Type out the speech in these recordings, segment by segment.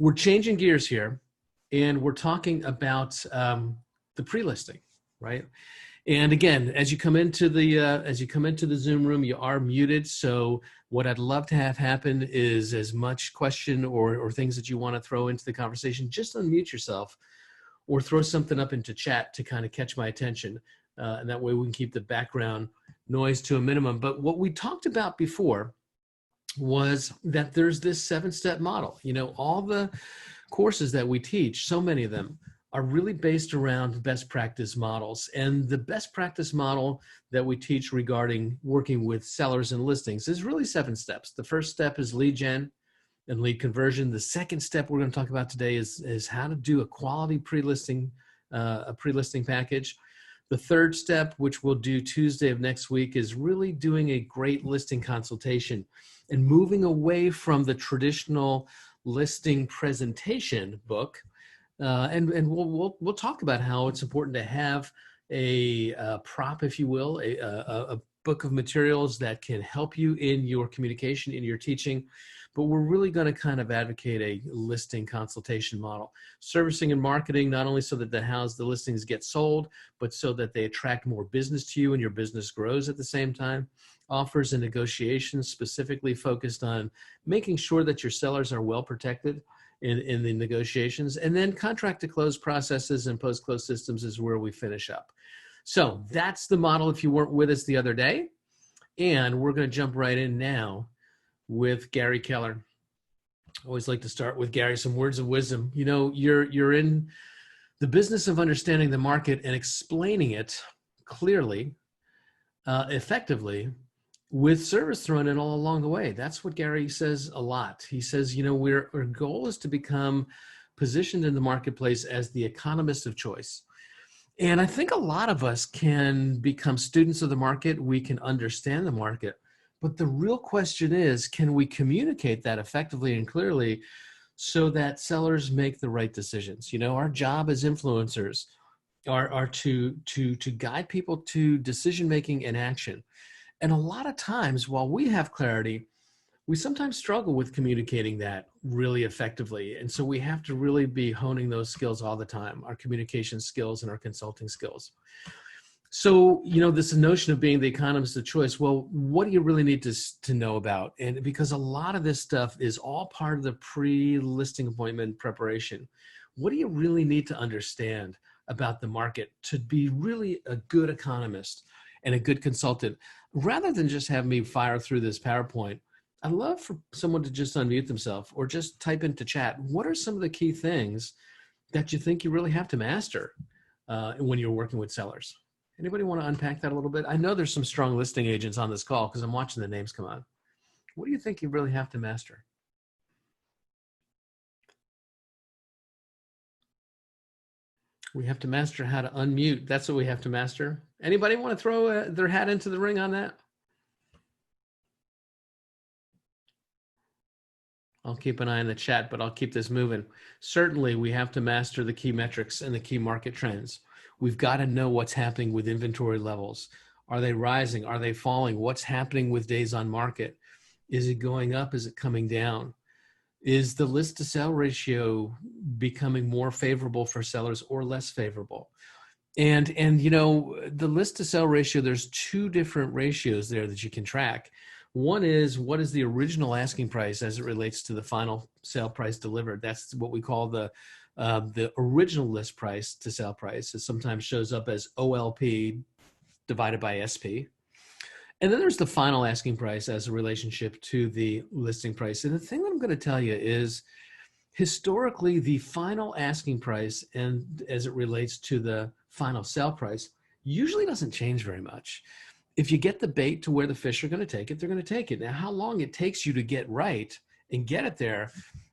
We're changing gears here, and we're talking about the pre-listing, right? And again, as you come into the Zoom room, you are muted. So what I'd love to have happen is, as much question or things that you want to throw into the conversation, just unmute yourself or throw something up into chat to kind of catch my attention. And that way we can keep the background noise to a minimum. But what we talked about before was that there's this 7-step model. You know, all the courses that we teach, so many of them, are really based around best practice models. And the best practice model that we teach regarding working with sellers and listings is really 7 steps. The first step is lead gen and lead conversion. The second step we're going to talk about today is how to do a quality pre-listing package. The third step, which we'll do Tuesday of next week, is really doing a great listing consultation and moving away from the traditional listing presentation book. And we'll talk about how it's important to have a prop, if you will, a book of materials that can help you in your communication, in your teaching. But we're really going to kind of advocate a listing consultation model. Servicing and marketing, not only so that the listings get sold, but so that they attract more business to you and your business grows at the same time. Offers and negotiations, specifically focused on making sure that your sellers are well protected in the negotiations. And then contract to close processes and post-close systems is where we finish up. So that's the model if you weren't with us the other day. And we're going to jump right in now with Gary Keller. I always like to start with Gary, some words of wisdom. You know, you're in the business of understanding the market and explaining it clearly, effectively, with service thrown in all along the way. That's what Gary says a lot. He says, you know, our goal is to become positioned in the marketplace as the economist of choice. And I think a lot of us can become students of the market. We can understand the market. But the real question is, can we communicate that effectively and clearly so that sellers make the right decisions? You know, our job as influencers are to guide people to decision-making and action. And a lot of times, while we have clarity, we sometimes struggle with communicating that really effectively. And so we have to really be honing those skills all the time, our communication skills and our consulting skills. So, you know, this notion of being the economist of choice, well, what do you really need to know about? And because a lot of this stuff is all part of the pre-listing appointment preparation, what do you really need to understand about the market to be really a good economist and a good consultant? Rather than just have me fire through this PowerPoint, I'd love for someone to just unmute themselves or just type into chat, what are some of the key things that you think you really have to master when you're working with sellers? Anybody want to unpack that a little bit? I know there's some strong listing agents on this call because I'm watching the names come on. What do you think you really have to master? We have to master how to unmute. That's what we have to master. Anybody want to throw their hat into the ring on that? I'll keep an eye on the chat, but I'll keep this moving. Certainly, we have to master the key metrics and the key market trends. We've got to know what's happening with inventory levels. Are they rising? Are they falling? What's happening with days on market? Is it going up? Is it coming down? Is the list to sell ratio becoming more favorable for sellers or less favorable? And you know, the list to sell ratio, there's 2 different ratios there that you can track. One is, what is the original asking price as it relates to the final sale price delivered? That's what we call the original list price to sale price. It sometimes shows up as OLP divided by SP. And then there's the final asking price as a relationship to the listing price. And the thing that I'm going to tell you is, historically, the final asking price and as it relates to the final sale price usually doesn't change very much. If you get the bait to where the fish are going to take it, they're going to take it. Now, how long it takes you to get right and get it there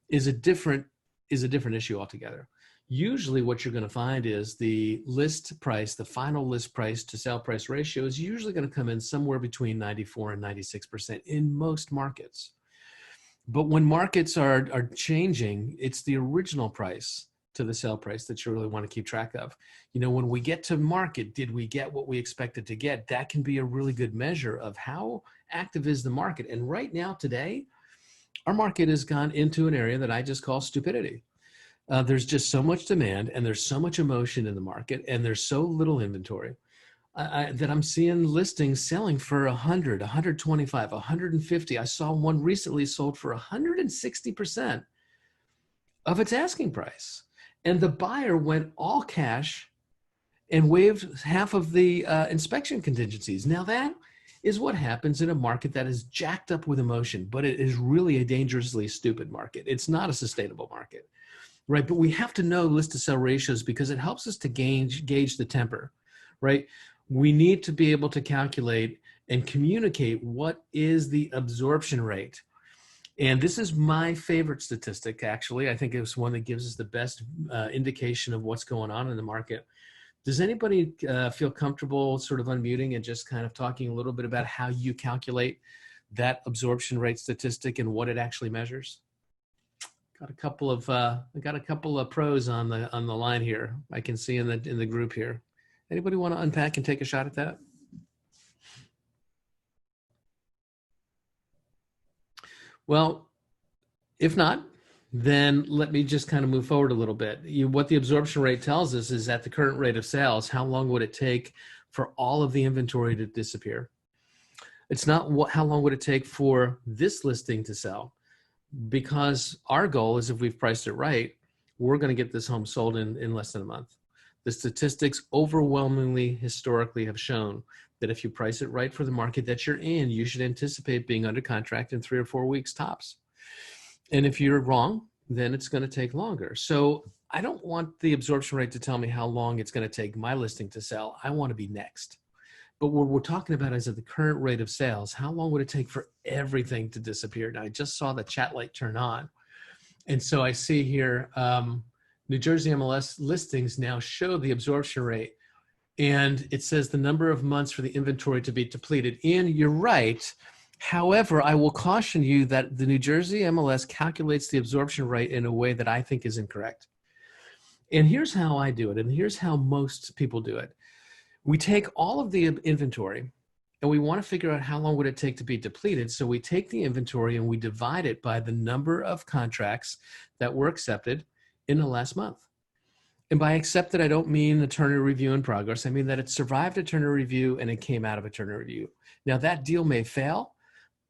is a different issue altogether. Usually what you're going to find is the list price, the final list price to sale price ratio is usually going to come in somewhere between 94 and 96% in most markets. But when markets are changing, it's the original price to the sale price that you really want to keep track of. You know, when we get to market, did we get what we expected to get? That can be a really good measure of how active is the market. And right now, today, our market has gone into an area that I just call stupidity. There's just so much demand and there's so much emotion in the market and there's so little inventory that I'm seeing listings selling for 100, 125, 150. I saw one recently sold for 160% of its asking price. And the buyer went all cash and waived half of the inspection contingencies. Now that is what happens in a market that is jacked up with emotion, but it is really a dangerously stupid market. It's not a sustainable market, right? But we have to know list to sell ratios because it helps us to gauge the temper, right? We need to be able to calculate and communicate what is the absorption rate. And this is my favorite statistic, actually. I think it's one that gives us the best indication of what's going on in the market. Does anybody feel comfortable sort of unmuting and just kind of talking a little bit about how you calculate that absorption rate statistic and what it actually measures? Got a couple of pros on the line here. I can see in the group here. Anybody want to unpack and take a shot at that? Well, if not, then let me just kind of move forward a little bit. What the absorption rate tells us is at the current rate of sales, how long would it take for all of the inventory to disappear? It's not how long would it take for this listing to sell, because our goal is if we've priced it right, we're going to get this home sold in less than a month. The statistics overwhelmingly historically have shown that if you price it right for the market that you're in, you should anticipate being under contract in 3 or 4 weeks tops. And if you're wrong, then it's going to take longer. So I don't want the absorption rate to tell me how long it's going to take my listing to sell. I want to be next. But what we're talking about is at the current rate of sales, how long would it take for everything to disappear? Now, I just saw the chat light turn on. And so I see here, New Jersey MLS listings now show the absorption rate. And it says the number of months for the inventory to be depleted. And you're right. However, I will caution you that the New Jersey MLS calculates the absorption rate in a way that I think is incorrect. And here's how I do it, and here's how most people do it. We take all of the inventory, and we want to figure out how long would it take to be depleted. So we take the inventory and we divide it by the number of contracts that were accepted in the last month. And by accepted, I don't mean attorney review in progress. I mean that it survived attorney review and it came out of attorney review. Now that deal may fail,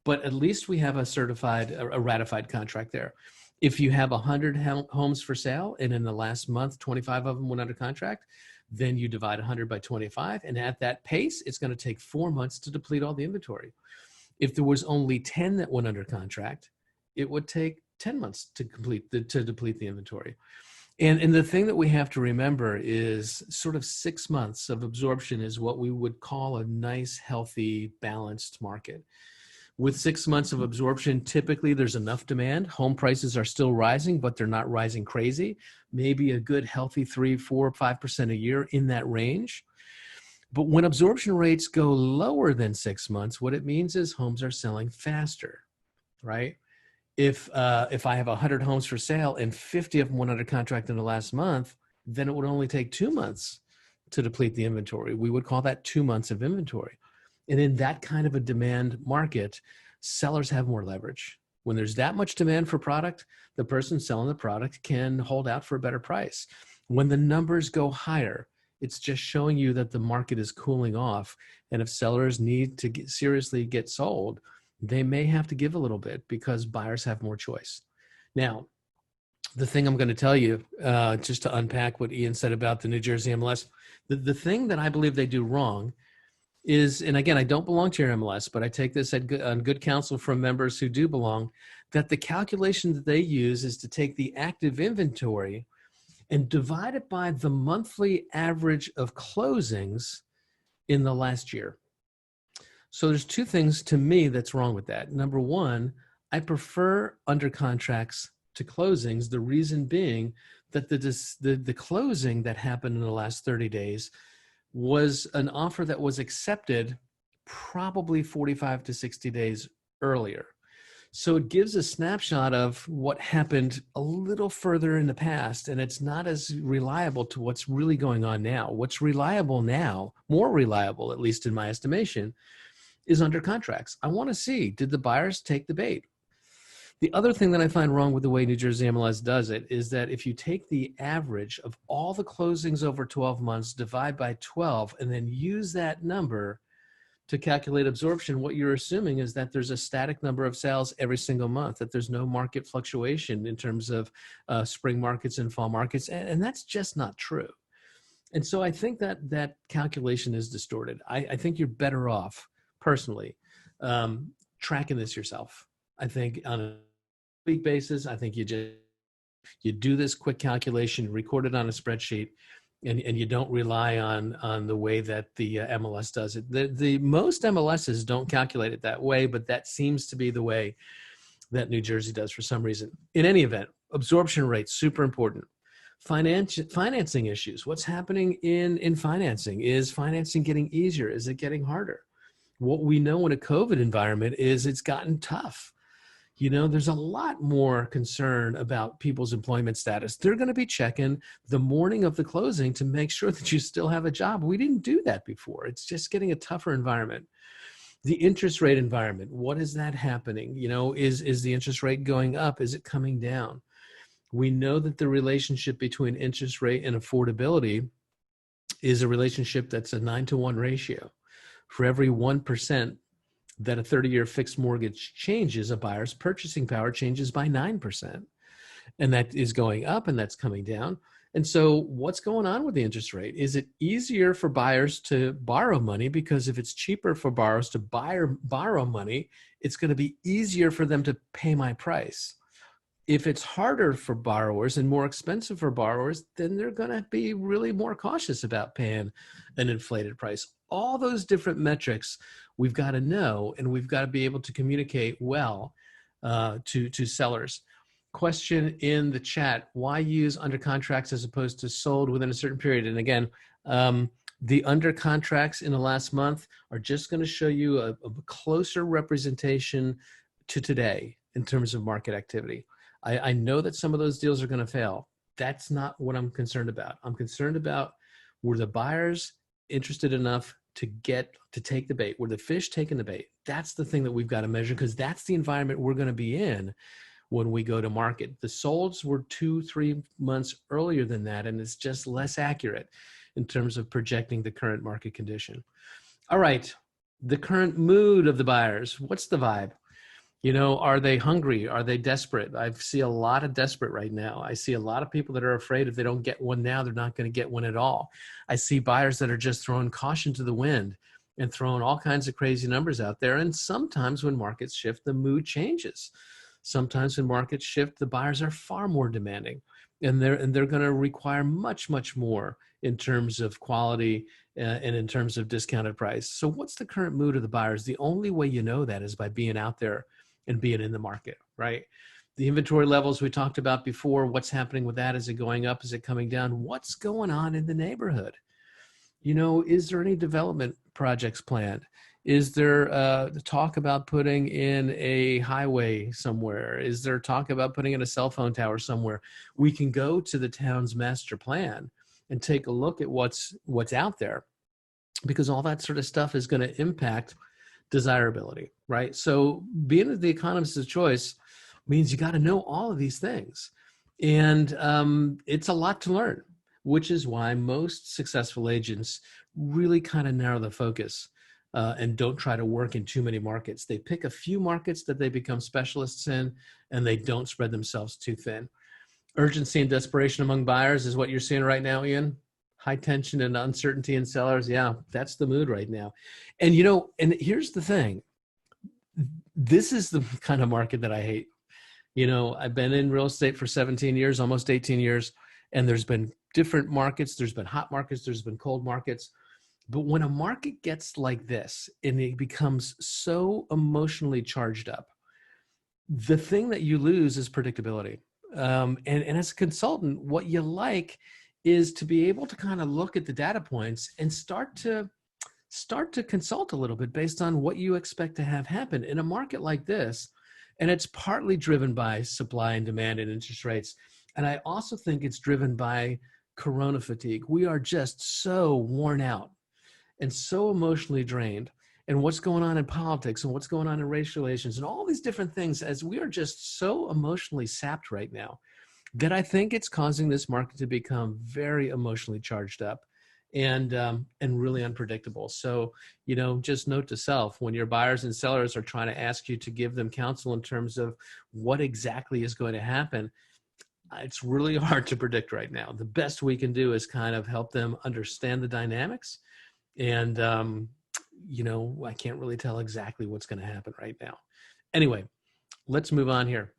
but at least we have a ratified contract there. If you have 100 homes for sale and in the last month, 25 of them went under contract, then you divide 100 by 25. And at that pace, it's going to take 4 months to deplete all the inventory. If there was only 10 that went under contract, it would take 10 months to deplete the inventory. And the thing that we have to remember is sort of 6 months of absorption is what we would call a nice, healthy, balanced market. With 6 months of absorption, typically there's enough demand. Home prices are still rising, but they're not rising crazy. Maybe a good, healthy 3, 4, 5% a year in that range. But when absorption rates go lower than 6 months, what it means is homes are selling faster, right? If I have 100 homes for sale and 50 of them went under contract in the last month, then it would only take 2 months to deplete the inventory. We would call that 2 months of inventory. And in that kind of a demand market, sellers have more leverage. When there's that much demand for product, the person selling the product can hold out for a better price. When the numbers go higher, it's just showing you that the market is cooling off. And if sellers need to seriously get sold, they may have to give a little bit because buyers have more choice. Now, the thing I'm going to tell you, just to unpack what Ian said about the New Jersey MLS, the thing that I believe they do wrong is, and again, I don't belong to your MLS, but I take this on good counsel from members who do belong, that the calculation that they use is to take the active inventory and divide it by the monthly average of closings in the last year. So there's two things to me that's wrong with that. Number one, I prefer under contracts to closings, the reason being that the closing that happened in the last 30 days was an offer that was accepted probably 45 to 60 days earlier. So it gives a snapshot of what happened a little further in the past, and it's not as reliable to what's really going on now. What's reliable now, more reliable, at least in my estimation, is under contracts. I want to see, did the buyers take the bait? The other thing that I find wrong with the way New Jersey MLS does it is that if you take the average of all the closings over 12 months, divide by 12, and then use that number to calculate absorption, what you're assuming is that there's a static number of sales every single month, that there's no market fluctuation in terms of spring markets and fall markets. And that's just not true. And so I think that that calculation is distorted. I think you're better off, personally, tracking this yourself. I think on a week basis, I think you do this quick calculation, record it on a spreadsheet, and you don't rely on the way that the MLS does it. The most MLSs don't calculate it that way, but that seems to be the way that New Jersey does for some reason. In any event, absorption rates, super important. Financing issues. What's happening in financing? Is financing getting easier? Is it getting harder? What we know in a COVID environment is it's gotten tough. You know, there's a lot more concern about people's employment status. They're going to be checking the morning of the closing to make sure that you still have a job. We didn't do that before. It's just getting a tougher environment. The interest rate environment, what is that happening? You know, is the interest rate going up? Is it coming down? We know that the relationship between interest rate and affordability is a relationship that's a 9-to-1 ratio. For every 1% that a 30-year fixed mortgage changes, a buyer's purchasing power changes by 9%. And that is going up and that's coming down. And so what's going on with the interest rate? Is it easier for buyers to borrow money? Because if it's cheaper for borrowers to borrow money, it's going to be easier for them to pay my price. If it's harder for borrowers and more expensive for borrowers, then they're going to be really more cautious about paying an inflated price. All those different metrics we've got to know, and we've got to be able to communicate well to sellers. Question in the chat: why use under contracts as opposed to sold within a certain period? And again, the under contracts in the last month are just going to show you a closer representation to today in terms of market activity. I know that some of those deals are going to fail. That's not what I'm concerned about. I'm concerned about, were the buyers interested enough to take the bait? Were the fish taking the bait? That's the thing that we've got to measure, because that's the environment we're going to be in when we go to market. The solds were 2-3 months earlier than that, and it's just less accurate in terms of projecting the current market condition. All right, the current mood of the buyers. What's the vibe? You know, are they hungry? Are they desperate? I see a lot of desperate right now. I see a lot of people that are afraid if they don't get one now, they're not going to get one at all. I see buyers that are just throwing caution to the wind and throwing all kinds of crazy numbers out there. And sometimes when markets shift, the mood changes. Sometimes when markets shift, the buyers are far more demanding, and they're going to require much, much more in terms of quality and in terms of discounted price. So what's the current mood of the buyers? The only way you know that is by being out there and being in the market, right? The inventory levels we talked about before, what's happening with that? Is it going up? Is it coming down? What's going on in the neighborhood? You know, is there any development projects planned? Is there talk about putting in a highway somewhere? Is there talk about putting in a cell phone tower somewhere? We can go to the town's master plan and take a look at what's out there, because all that sort of stuff is going to impact desirability, right? So being the economist of choice means you got to know all of these things. And it's a lot to learn, which is why most successful agents really kind of narrow the focus and don't try to work in too many markets. They pick a few markets that they become specialists in, and they don't spread themselves too thin. Urgency and desperation among buyers is what you're seeing right now, Ian. High tension and uncertainty in sellers. Yeah, that's the mood right now. And, you know, and here's the thing. This is the kind of market that I hate. You know, I've been in real estate for 17 years, almost 18 years, and there's been different markets. There's been hot markets. There's been cold markets. But when a market gets like this and it becomes so emotionally charged up, the thing that you lose is predictability. And as a consultant, what you like is to be able to kind of look at the data points and start to consult a little bit based on what you expect to have happen in a market like this. And it's partly driven by supply and demand and interest rates. And I also think it's driven by corona fatigue. We are just so worn out and so emotionally drained. and what's going on in politics and what's going on in race relations and all these different things, as we are just so emotionally sapped right now, that I think it's causing this market to become very emotionally charged up and really unpredictable. So, just note to self, when your buyers and sellers are trying to ask you to give them counsel in terms of what exactly is going to happen, it's really hard to predict right now. The best we can do is kind of help them understand the dynamics. And, I can't really tell exactly what's going to happen right now. Anyway, let's move on here.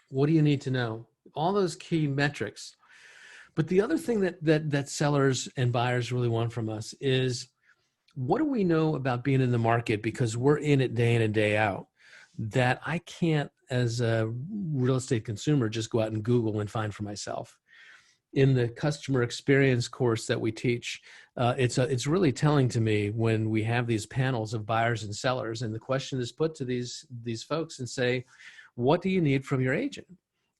What do you need to know? All those key metrics. But the other thing that sellers and buyers really want from us is, what do we know about being in the market, because we're in it day in and day out, that I can't, as a real estate consumer, just go out and Google and find for myself. In the customer experience course that we teach, it's really telling to me when we have these panels of buyers and sellers, and the question is put to these folks and say, what do you need from your agent?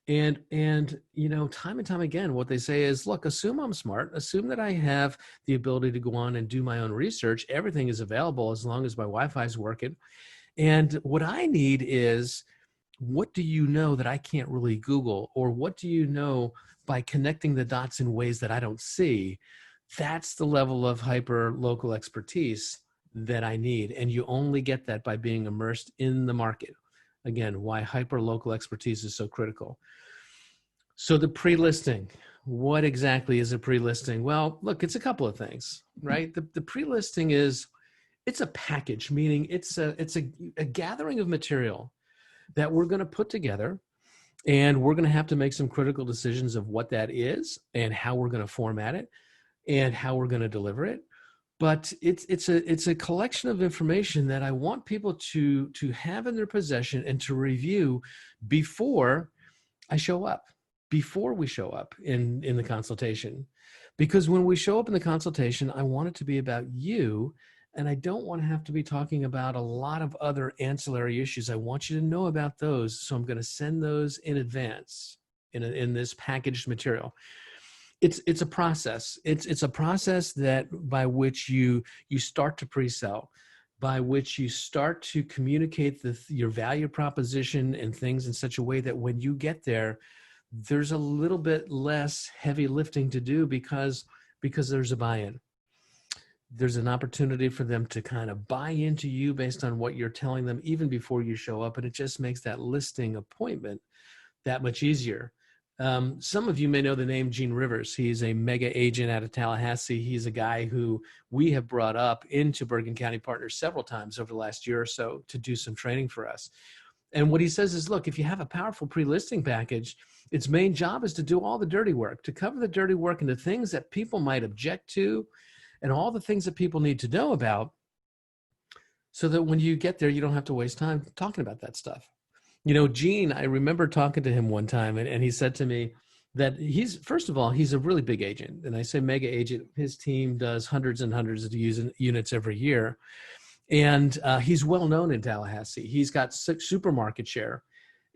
And time and time again, what they say is, look, assume I'm smart, assume that I have the ability to go on and do my own research. Everything is available as long as my Wi-Fi is working. And what I need is, what do you know that I can't really Google? Or what do you know by connecting the dots in ways that I don't see? That's the level of hyper local expertise that I need. And you only get that by being immersed in the market. Again, why hyper local expertise is so critical. So the pre-listing, what exactly is a pre-listing? Well, look, it's a couple of things, right? The pre-listing it's a package, meaning it's a gathering of material that we're going to put together, and we're going to have to make some critical decisions of what that is and how we're going to format it and how we're going to deliver it. But it's a collection of information that I want people to have in their possession and to review before I show up, before we show up in the consultation. Because when we show up in the consultation, I want it to be about you, and I don't want to have to be talking about a lot of other ancillary issues. I want you to know about those, so I'm going to send those in advance in this packaged material. It's a process. It's a process that by which you start to pre-sell, by which you start to communicate your value proposition and things in such a way that when you get there, there's a little bit less heavy lifting to do because there's a buy-in. There's an opportunity for them to kind of buy into you based on what you're telling them even before you show up, and it just makes that listing appointment that much easier. Some of you may know the name Gene Rivers. He's a mega agent out of Tallahassee. He's a guy who we have brought up into Bergen County Partners several times over the last year or so to do some training for us. And what he says is, look, if you have a powerful pre-listing package, its main job is to do all the dirty work, to cover the dirty work and the things that people might object to and all the things that people need to know about, so that when you get there, you don't have to waste time talking about that stuff. Gene, I remember talking to him one time, and he said to me that first of all, he's a really big agent. And I say mega agent. His team does hundreds and hundreds of units every year. And he's well known in Tallahassee. He's got super market share.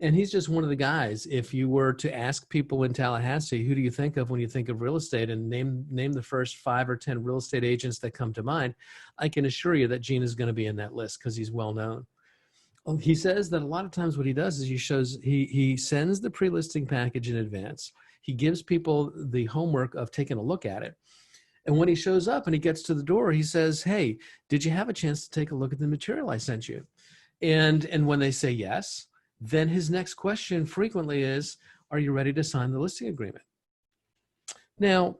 And he's just one of the guys. If you were to ask people in Tallahassee, who do you think of when you think of real estate, and name the first 5 or 10 real estate agents that come to mind, I can assure you that Gene is going to be in that list because he's well known. He says that a lot of times what he does is he sends the pre-listing package in advance. He gives people the homework of taking a look at it. And when he shows up and he gets to the door, he says, hey, did you have a chance to take a look at the material I sent you? And when they say yes, then his next question frequently is, are you ready to sign the listing agreement? Now,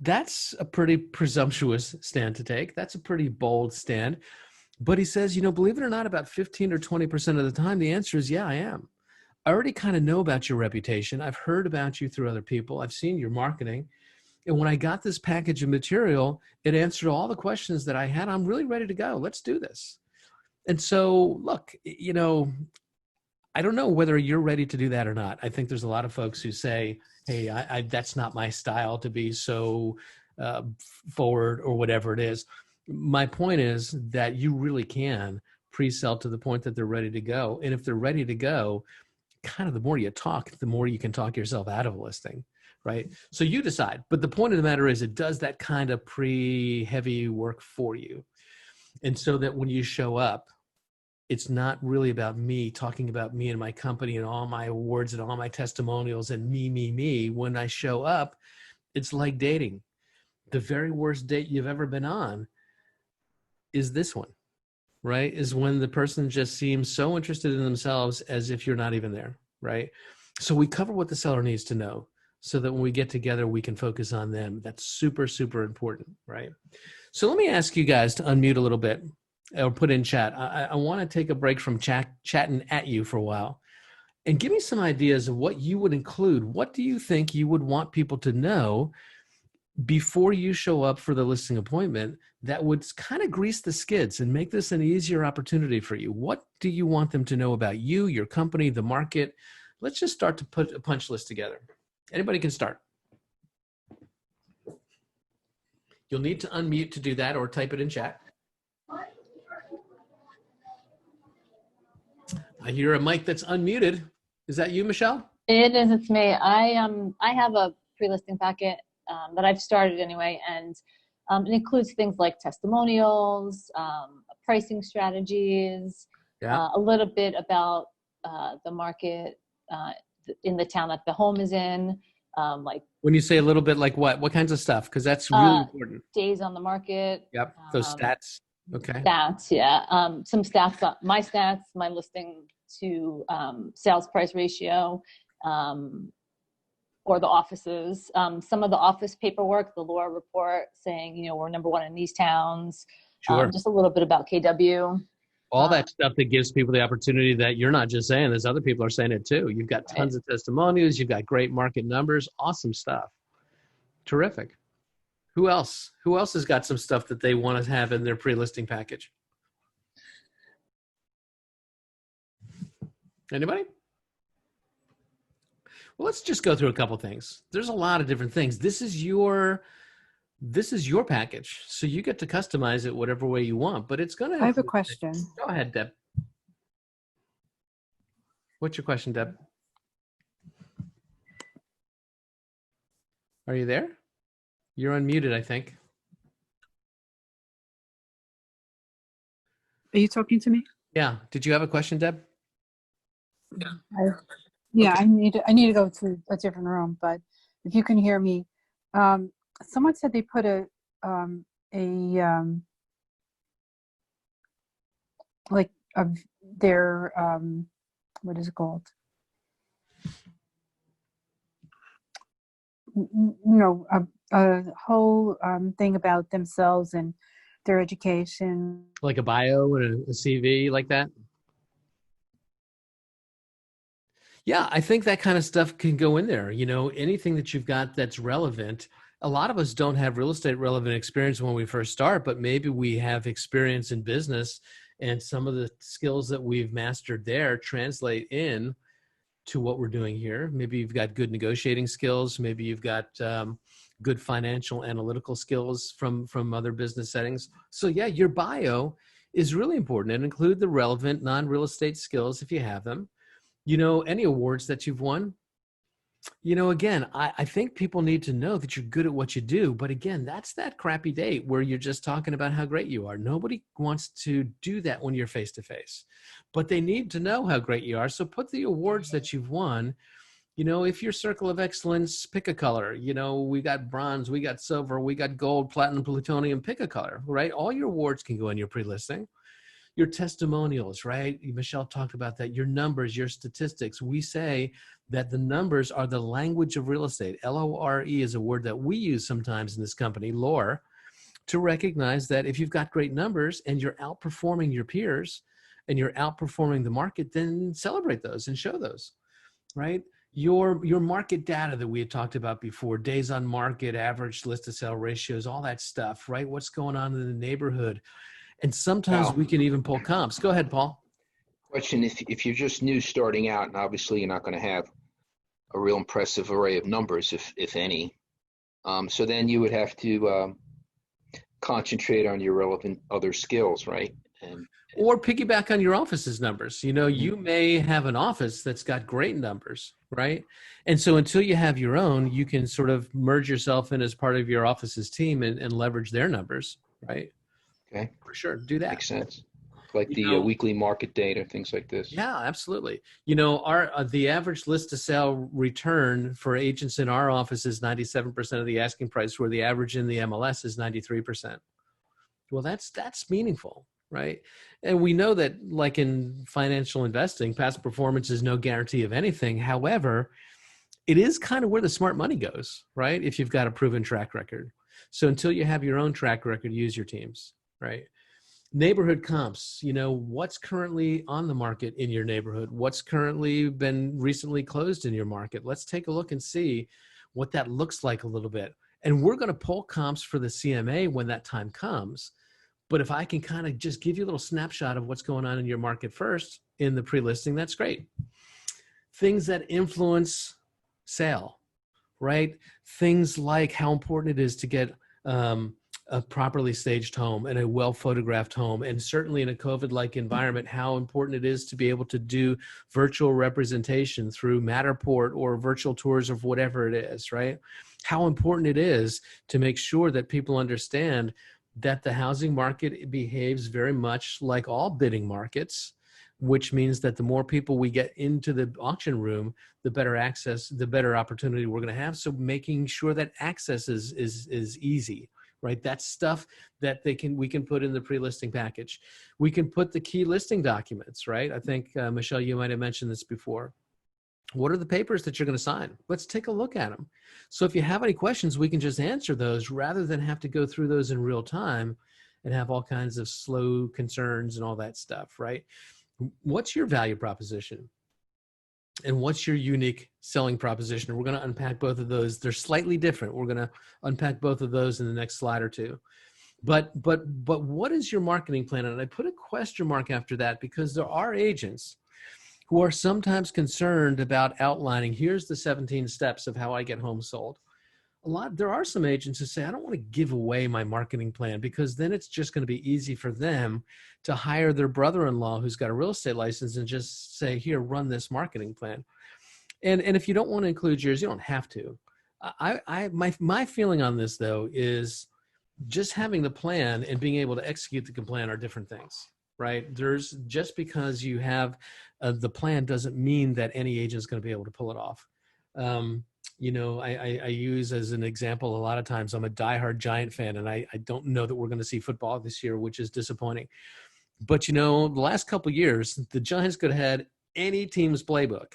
that's a pretty presumptuous stand to take. That's a pretty bold stand. But he says, believe it or not, about 15 or 20% of the time, the answer is, yeah, I am. I already kind of know about your reputation. I've heard about you through other people. I've seen your marketing. And when I got this package of material, it answered all the questions that I had. I'm really ready to go. Let's do this. And so, look, I don't know whether you're ready to do that or not. I think there's a lot of folks who say, hey, that's not my style to be so forward or whatever it is. My point is that you really can pre-sell to the point that they're ready to go. And if they're ready to go, kind of the more you talk, the more you can talk yourself out of a listing, right? So you decide. But the point of the matter is, it does that kind of pre-heavy work for you. And so that when you show up, it's not really about me talking about me and my company and all my awards and all my testimonials and me. When I show up, it's like dating. The very worst date you've ever been on is this one, right? Is when the person just seems so interested in themselves as if you're not even there, right? So we cover what the seller needs to know so that when we get together, we can focus on them. That's super, super important, right? So let me ask you guys to unmute a little bit or put in chat. I want to take a break from chatting at you for a while and give me some ideas of what you would include. What do you think you would want people to know before you show up for the listing appointment that would kind of grease the skids and make this an easier opportunity for you? What do you want them to know about you, your company, the market? Let's just start to put a punch list together. Anybody can start. You'll need to unmute to do that or type it in chat. I hear a mic that's unmuted. Is that you, Michelle? It is. It's me. I have a pre-listing packet that I've started anyway, and it includes things like testimonials, pricing strategies, a little bit about the market in the town that the home is in. Like when you say a little bit, like what kinds of stuff? Because that's really important. Days on the market. Yep. Those stats. Okay. Stats. Yeah. Some stats. My stats. My listing to sales price ratio. Or the offices, some of the office paperwork, the law report saying, you know, we're number one in these towns. Sure. Just a little bit about KW. All that stuff that gives people the opportunity that you're not just saying, there's other people are saying it too. You've got tons of testimonials. You've got great market numbers. Awesome stuff. Terrific. Who else? Who else has got some stuff that they want to have in their pre-listing package? Anybody? Well, let's just go through a couple things. There's a lot of different things. This is your package, so you get to customize it whatever way you want. But it's gonna. I have a question. Go ahead, Deb. What's your question, Deb? Are you there? You're unmuted, I think. Are you talking to me? Yeah. Did you have a question, Deb? Yeah. Okay. I need to go to a different room, but if you can hear me, someone said they put their what is it called? A whole thing about themselves and their education. Like a bio and a CV like that? Yeah, I think that kind of stuff can go in there. You know, anything that you've got that's relevant. A lot of us don't have real estate relevant experience when we first start, but maybe we have experience in business and some of the skills that we've mastered there translate in to what we're doing here. Maybe you've got good negotiating skills. Maybe you've got good financial analytical skills from other business settings. So yeah, your bio is really important and include the relevant non-real estate skills if you have them. You know, any awards that you've won. You know, again, I think people need to know that you're good at what you do. But again, that's that crappy date where you're just talking about how great you are. Nobody wants to do that when you're face to face, but they need to know how great you are. So put the awards that you've won. You know, if your circle of excellence, pick a color. You know, we got bronze, we got silver, we got gold, platinum, plutonium, pick a color, right? All your awards can go in your pre-listing. Your testimonials, right? Michelle talked about that. Your numbers, your statistics. We say that the numbers are the language of real estate. L-O-R-E is a word that we use sometimes in this company, lore, to recognize that if you've got great numbers and you're outperforming your peers and you're outperforming the market, then celebrate those and show those, right? Your market data that we had talked about before, days on market, average list to sale ratios, all that stuff, right? What's going on in the neighborhood? And sometimes we can even pull comps. Go ahead, Paul. Question, if you're just new starting out, and obviously you're not going to have a real impressive array of numbers, if any, so then you would have to concentrate on your relevant other skills, right? Or piggyback on your office's numbers. You know, you may have an office that's got great numbers, right? And so until you have your own, you can sort of merge yourself in as part of your office's team and leverage their numbers, right? Okay, For sure, do that. makes sense. Like You the know, weekly market data, things like this. yeah, absolutely. You know, our the average list to sell return for agents in our office is 97% of the asking price, where the average in the MLS is 93%. Well, that's meaningful, right? And we know that, like in financial investing, past performance is no guarantee of anything. However, it is kind of where the smart money goes, right? If you've got a proven track record. So until you have your own track record, use your teams, right? Neighborhood comps, you know, what's currently on the market in your neighborhood? What's currently been recently closed in your market? Let's take a look and see what that looks like a little bit. And we're going to pull comps for the CMA when that time comes. But if I can kind of just give you a little snapshot of what's going on in your market first in the pre-listing, that's great. Things that influence sale, right? Things like how important it is to get a properly staged home and a well photographed home. And certainly in a COVID-like environment, how important it is to be able to do virtual representation through Matterport or virtual tours of whatever it is, right? How important it is to make sure that people understand that the housing market behaves very much like all bidding markets, which means that the more people we get into the auction room, the better access, the better opportunity we're going to have. So making sure that access is easy, right? That's stuff that we can put in the pre-listing package. We can put the key listing documents, right? I think, Michelle, you might have mentioned this before. What are the papers that you're going to sign? Let's take a look at them. So if you have any questions, we can just answer those rather than have to go through those in real time and have all kinds of slow concerns and all that stuff, right? What's your value proposition? And what's your unique selling proposition? And we're going to unpack both of those. They're slightly different. We're going to unpack both of those in the next slide or two. But what is your marketing plan? And I put a question mark after that because there are agents who are sometimes concerned about outlining, here's the 17 steps of how I get homes sold. There are some agents who say, I don't want to give away my marketing plan because then it's just going to be easy for them to hire their brother-in-law who's got a real estate license and just say, here, run this marketing plan. And if you don't want to include yours, you don't have to. My feeling on this, though, is just having the plan and being able to execute the plan are different things, right? Just because you have the plan doesn't mean that any agent is going to be able to pull it off. You know, I use as an example, a lot of times I'm a diehard Giant fan, and I don't know that we're going to see football this year, which is disappointing. But, you know, the last couple of years, the Giants could have had any team's playbook.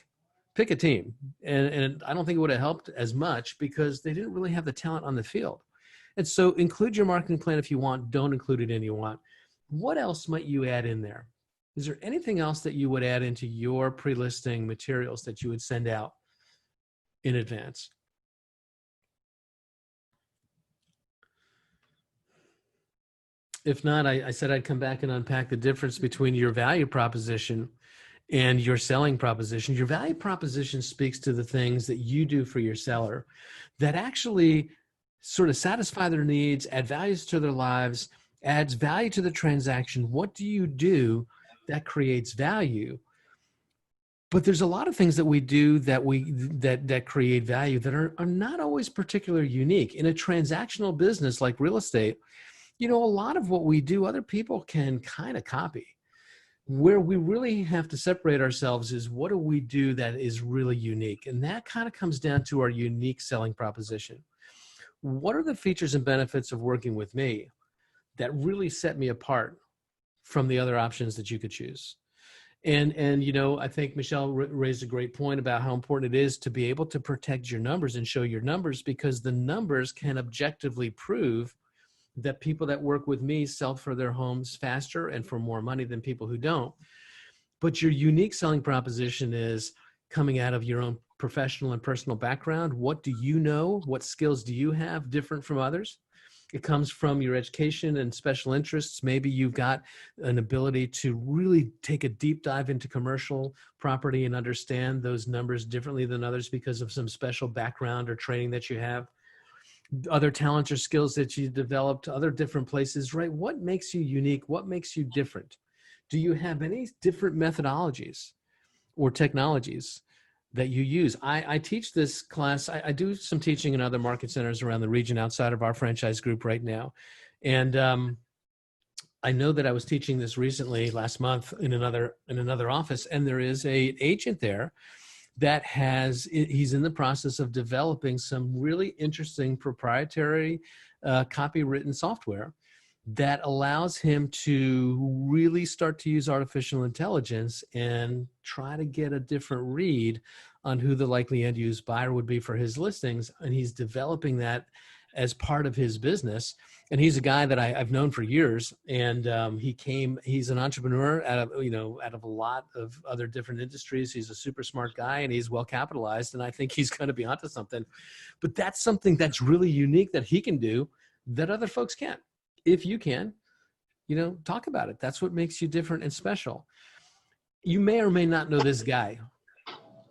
Pick a team. And I don't think it would have helped as much because they didn't really have the talent on the field. And so include your marketing plan if you want. Don't include it if you want. What else might you add in there? Is there anything else that you would add into your pre-listing materials that you would send out in advance? If not, I said I'd come back and unpack the difference between your value proposition and your selling proposition. Your value proposition speaks to the things that you do for your seller that actually sort of satisfy their needs, add values to their lives, adds value to the transaction. What do you do that creates value? But there's a lot of things that we do that create value that are not always particularly unique. In a transactional business like real estate, you know, a lot of what we do, other people can kind of copy. Where we really have to separate ourselves is what do we do that is really unique? And that kind of comes down to our unique selling proposition. What are the features and benefits of working with me that really set me apart from the other options that you could choose? And you know, I think Michelle raised a great point about how important it is to be able to protect your numbers and show your numbers, because the numbers can objectively prove that people that work with me sell for their homes faster and for more money than people who don't. But your unique selling proposition is coming out of your own professional and personal background. What do you know? What skills do you have different from others? It comes from your education and special interests. Maybe you've got an ability to really take a deep dive into commercial property and understand those numbers differently than others because of some special background or training that you have. Other talents or skills that you developed, other different places, right? What makes you unique? What makes you different? Do you have any different methodologies or technologies that you use? I teach this class. I do some teaching in other market centers around the region outside of our franchise group right now. And I know that I was teaching this recently last month in another office, and there is a agent there that he's in the process of developing some really interesting proprietary copywritten software that allows him to really start to use artificial intelligence and try to get a different read on who the likely end use buyer would be for his listings. And he's developing that as part of his business. And he's a guy that I've known for years. And he's an entrepreneur out of a lot of other different industries. He's a super smart guy and he's well capitalized. And I think he's going to be onto something. But that's something that's really unique that he can do that other folks can't. If you can, talk about it. That's what makes you different and special. You may or may not know this guy.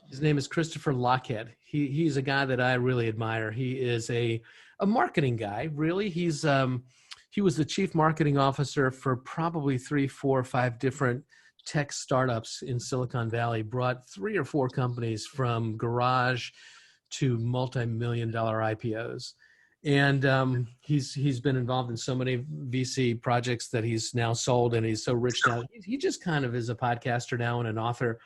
His name is Christopher Lochhead. He's a guy that I really admire. He is a marketing guy, really. He was the chief marketing officer for probably 3, 4, 5 different tech startups in Silicon Valley, brought 3 or 4 companies from garage to multi-million-dollar IPOs. And he's been involved in so many VC projects that he's now sold, and he's so rich now. He just kind of is a podcaster now and an author.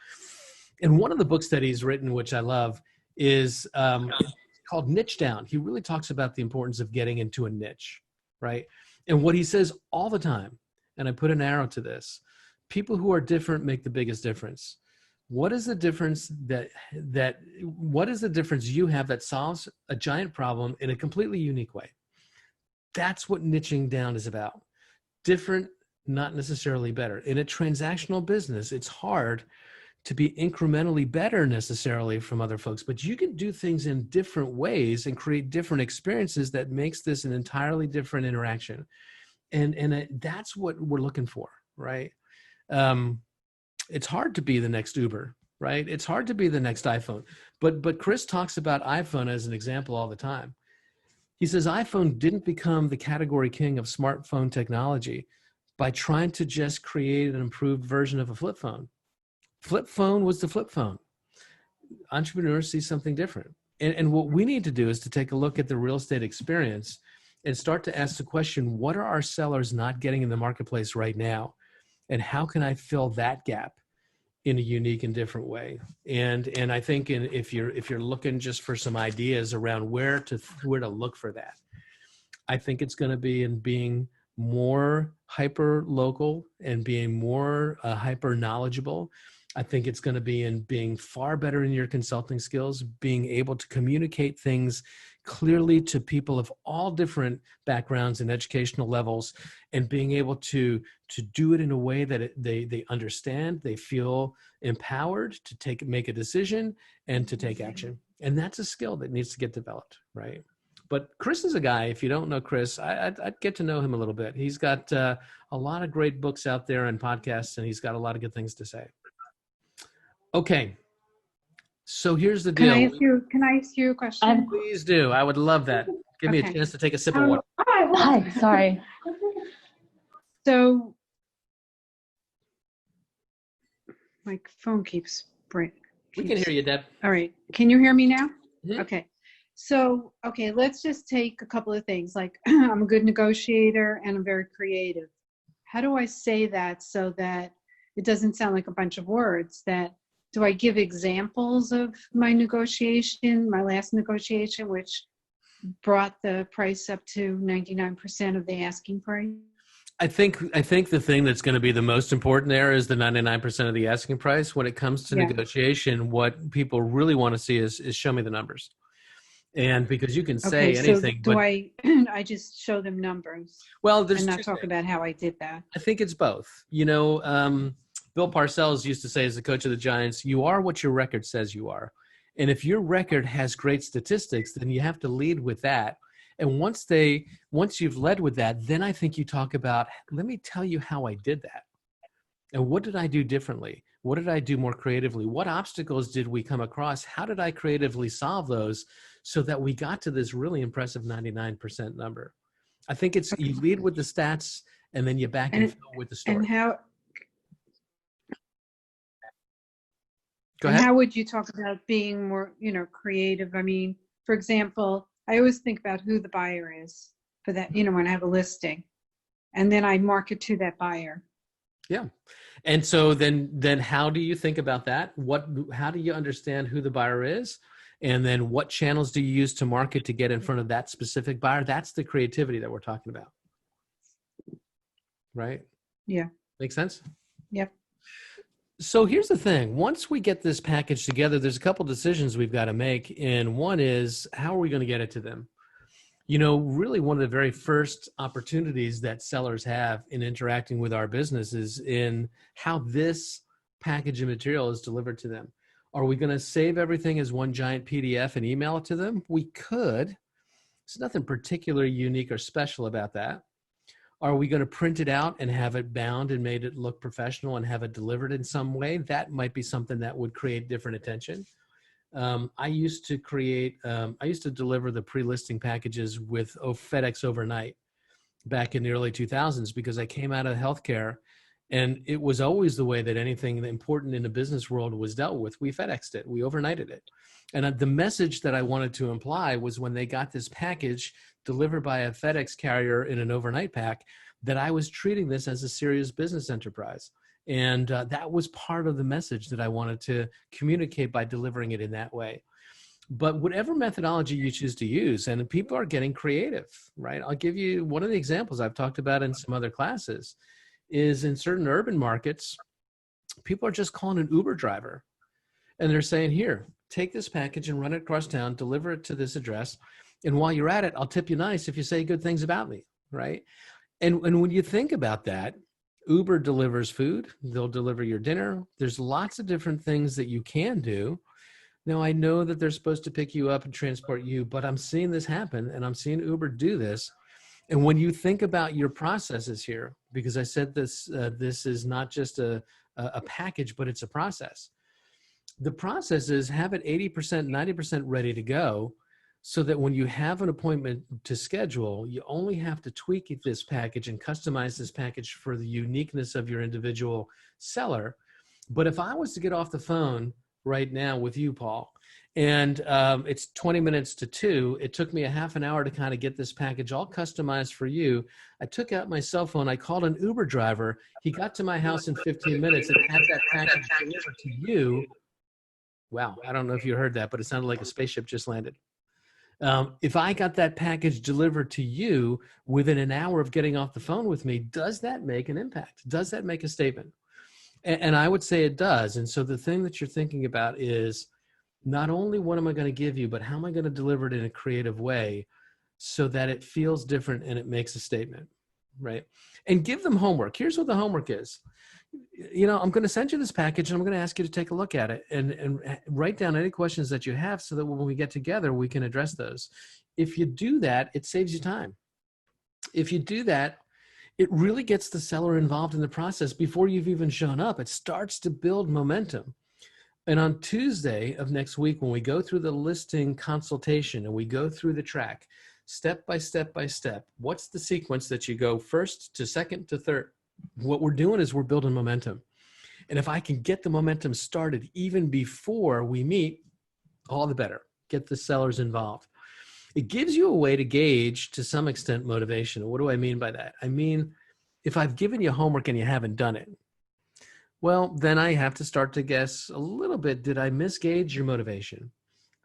And one of the books that he's written, which I love, is called Niche Down. He really talks about the importance of getting into a niche, right? And what he says all the time, and I put an arrow to this, people who are different make the biggest difference. What is the difference what is the difference you have that solves a giant problem in a completely unique way? That's what niching down is about. Different, not necessarily better. In a transactional business, it's hard to be incrementally better necessarily from other folks, but you can do things in different ways and create different experiences that makes this an entirely different interaction. And that's what we're looking for, right? It's hard to be the next Uber, right? It's hard to be the next iPhone. But Chris talks about iPhone as an example all the time. He says iPhone didn't become the category king of smartphone technology by trying to just create an improved version of a flip phone. Flip phone was the flip phone. Entrepreneurs see something different. And what we need to do is to take a look at the real estate experience and start to ask the question, what are our sellers not getting in the marketplace right now? And how can I fill that gap in a unique and different way? And I think if you're looking just for some ideas around where to look for that, I think it's going to be in being more hyper local and being more hyper knowledgeable. I think it's going to be in being far better in your consulting skills, being able to communicate things clearly to people of all different backgrounds and educational levels, and being able to do it in a way that they understand, they feel empowered to make a decision and to take action. And that's a skill that needs to get developed, right? But Chris is a guy, if you don't know Chris, I'd get to know him a little bit. He's got a lot of great books out there and podcasts, and he's got a lot of good things to say. Okay. So here's the deal. Can I ask you a question? Please do. I would love that. Give me a chance to take a sip of water. Hi, sorry. So my phone keeps breaking. We can hear you, Deb. All right. Can you hear me now? Mm-hmm. Okay. So, let's just take a couple of things. Like, I'm a good negotiator and I'm very creative. How do I say that so that it doesn't sound like a bunch of words? Do I give examples of my negotiation, my last negotiation, which brought the price up to 99% of the asking price? I think the thing that's going to be the most important there is the 99% of the asking price. When it comes to negotiation, what people really want to see is show me the numbers. And because you can say anything. So I just show them numbers? Well, there's and not talk about how I did that. I think it's both. Bill Parcells used to say, as the coach of the Giants, you are what your record says you are. And if your record has great statistics, then you have to lead with that. And once you've led with that, then I think you talk about, let me tell you how I did that. And what did I do differently? What did I do more creatively? What obstacles did we come across? How did I creatively solve those so that we got to this really impressive 99% number? I think it's you lead with the stats and then you back and fill with the story. And how? Go ahead. And how would you talk about being more, creative? I mean, for example, I always think about who the buyer is for that, when I have a listing. and then I market to that buyer. Yeah. And so then how do you think about that? How do you understand who the buyer is? And then what channels do you use to market to get in front of that specific buyer? That's the creativity that we're talking about. Right? Yeah. Make sense? Yep. So here's the thing. Once we get this package together, there's a couple decisions we've got to make. And one is, how are we going to get it to them? You know, really one of the very first opportunities that sellers have in interacting with our business is in how this package of material is delivered to them. Are we going to save everything as one giant PDF and email it to them? We could. There's nothing particularly unique or special about that. Are we going to print it out and have it bound and made it look professional and have it delivered in some way? That might be something that would create different attention. I used to deliver the pre-listing packages with FedEx overnight back in the early 2000s because I came out of healthcare, and it was always the way that anything important in the business world was dealt with. We FedExed it, we overnighted it. And the message that I wanted to imply was when they got this package delivered by a FedEx carrier in an overnight pack, that I was treating this as a serious business enterprise. And that was part of the message that I wanted to communicate by delivering it in that way. But whatever methodology you choose to use, and people are getting creative, right? I'll give you one of the examples I've talked about in some other classes is in certain urban markets, people are just calling an Uber driver. And they're saying, here, take this package and run it across town, deliver it to this address. And while you're at it, I'll tip you nice if you say good things about me, right? And when you think about that, Uber delivers food. They'll deliver your dinner. There's lots of different things that you can do. Now, I know that they're supposed to pick you up and transport you, but I'm seeing this happen, and I'm seeing Uber do this. And when you think about your processes here, because I said this is not just a package, but it's a process. The process is have it 80%, 90% ready to go, so that when you have an appointment to schedule, you only have to tweak this package and customize this package for the uniqueness of your individual seller. But if I was to get off the phone right now with you, Paul, and it's 20 minutes to 2, it took me a half an hour to kind of get this package all customized for you. I took out my cell phone, I called an Uber driver, he got to my house in 15 minutes and had that package delivered to you. Wow, I don't know if you heard that, but it sounded like a spaceship just landed. If I got that package delivered to you within an hour of getting off the phone with me, does that make an impact? Does that make a statement? And I would say it does. And so the thing that you're thinking about is not only what am I going to give you, but how am I going to deliver it in a creative way so that it feels different and it makes a statement, right? And give them homework. Here's what the homework is. You know, I'm going to send you this package and I'm going to ask you to take a look at it and write down any questions that you have so that when we get together, we can address those. If you do that, it saves you time. If you do that, it really gets the seller involved in the process before you've even shown up. It starts to build momentum. And on Tuesday of next week, when we go through the listing consultation and we go through the track, step by step by step, what's the sequence that you go first to second to third? What we're doing is we're building momentum. And if I can get the momentum started even before we meet, all the better. Get the sellers involved. It gives you a way to gauge, to some extent, motivation. What do I mean by that? I mean, if I've given you homework and you haven't done it, well, then I have to start to guess a little bit, did I misgauge your motivation?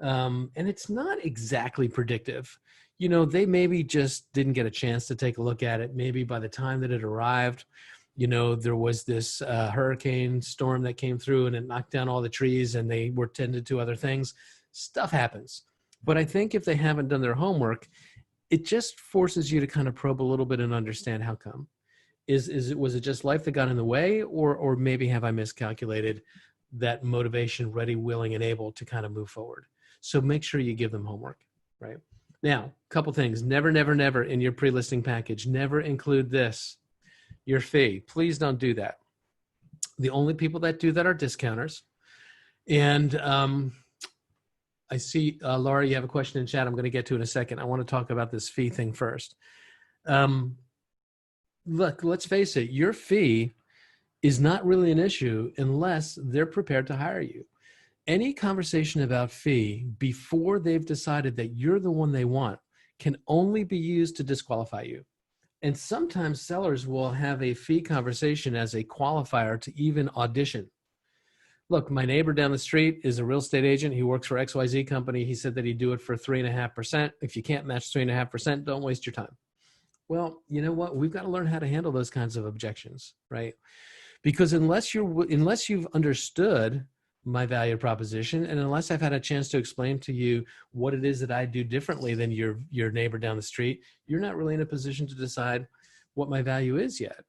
And it's not exactly predictive. You know, they maybe just didn't get a chance to take a look at it. Maybe by the time that it arrived, you know, there was this hurricane storm that came through and it knocked down all the trees and they were tended to other things. Stuff happens. But I think if they haven't done their homework, it just forces you to kind of probe a little bit and understand how come. Was it just life that got in the way, or maybe have I miscalculated that motivation, ready, willing, and able to kind of move forward? So make sure you give them homework, right? Now, a couple things. Never, never, never in your pre-listing package, never include this, your fee. Please don't do that. The only people that do that are discounters. And I see, Laura, you have a question in chat I'm going to get to in a second. I want to talk about this fee thing first. Look, let's face it, your fee is not really an issue unless they're prepared to hire you. Any conversation about fee before they've decided that you're the one they want can only be used to disqualify you. And sometimes sellers will have a fee conversation as a qualifier to even audition. Look, my neighbor down the street is a real estate agent. He works for XYZ company. He said that he'd do it for 3.5%. If you can't match 3.5%, don't waste your time. Well, you know what? We've got to learn how to handle those kinds of objections, right? Because unless you've understood my value proposition, and unless I've had a chance to explain to you what it is that I do differently than your neighbor down the street, you're not really in a position to decide what my value is yet.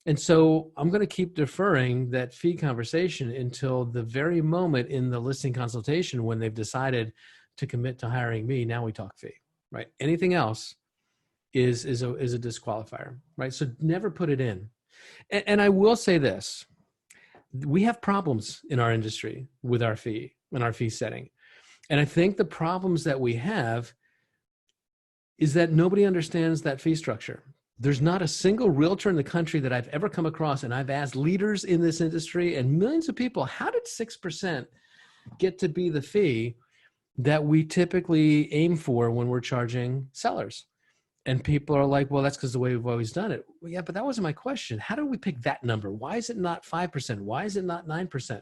And so I'm going to keep deferring that fee conversation until the very moment in the listing consultation when they've decided to commit to hiring me. Now we talk fee, right? Anything else is a disqualifier, right? So never put it in. And I will say this, we have problems in our industry with our fee and our fee setting. And I think the problems that we have is that nobody understands that fee structure. There's not a single realtor in the country that I've ever come across, and I've asked leaders in this industry and millions of people, how did 6% get to be the fee that we typically aim for when we're charging sellers? And people are like, well, that's because the way we've always done it. Well, yeah, but that wasn't my question. How did we pick that number? Why is it not 5%? Why is it not 9%?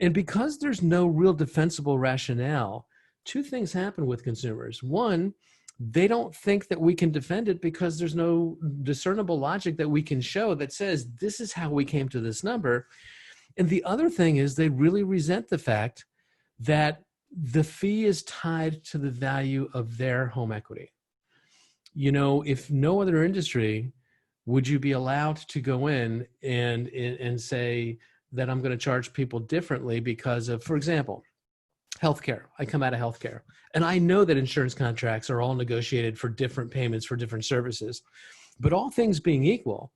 And because there's no real defensible rationale, two things happen with consumers. One, they don't think that we can defend it because there's no discernible logic that we can show that says this is how we came to this number. And the other thing is they really resent the fact that the fee is tied to the value of their home equity. You know, if no other industry, would you be allowed to go in and say that I'm going to charge people differently because of, for example, healthcare? I come out of healthcare, and I know that insurance contracts are all negotiated for different payments for different services. But all things being equal,